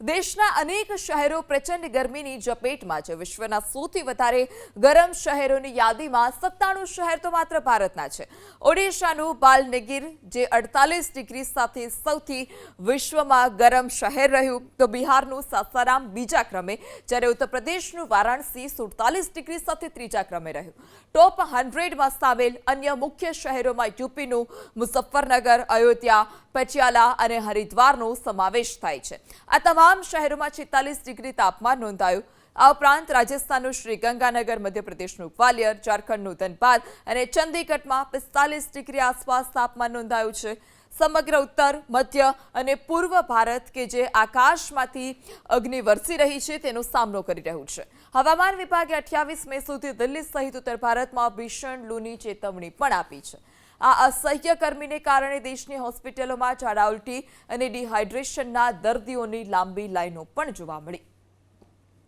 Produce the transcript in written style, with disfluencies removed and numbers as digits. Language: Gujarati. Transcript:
દેશના અનેક શહેરો પ્રચંડ ગરમીની ઝપેટમાં છે। વિશ્વના સૌથી વધારે ગરમ શહેરોની યાદીમાં 97 શહેર તો માત્ર ભારતના છે। ઓડિશાનું બાલનગીર જે 48 ડિગ્રી સાથે સૌથી વિશ્વમાં ગરમ શહેર રહ્યું, તો બિહારનું સાસારામ બીજા ક્રમે, જ્યારે ઉત્તર પ્રદેશનું વારાણસી 47 ડિગ્રી સાથે ત્રીજા ક્રમે રહ્યું। ટોપ 100માં સામેલ અન્ય મુખ્ય શહેરોમાં યુપીનું મુઝફ્ફરનગર, અયોધ્યા, પટિયાલા અને હરિદ્વારનો સમાવેશ થાય છે। આ તમામ શહેરોમાં 46 ડિગ્રી તાપમાન નોંધાયું। આ ઉપરાંત રાજસ્થાનનું શ્રીગંગાનગર, મધ્યપ્રદેશનું ગ્વાલિયર, ઝારખંડનું ધનબાદ અને ચંદીગઢમાં 45 ડિગ્રી આસપાસ તાપમાન નોંધાયું છે। સમગ્ર ઉત્તર, મધ્ય અને પૂર્વ ભારત કે જે આકાશમાંથી અગ્નિ વરસી રહી છે તેનો સામનો કરી રહ્યું છે। હવામાન વિભાગે 28 મે સુધી દિલ્હી સહિત ઉત્તર ભારતમાં ભીષણ લૂની ચેતવણી પણ આપી છે। આ અસહ્ય ગરમીને કારણે દેશની હોસ્પિટલોમાં ઝાડા ઉલટી અને ડિહાઇડ્રેશનના દર્દીઓની લાંબી લાઈનો પણ જોવા મળી।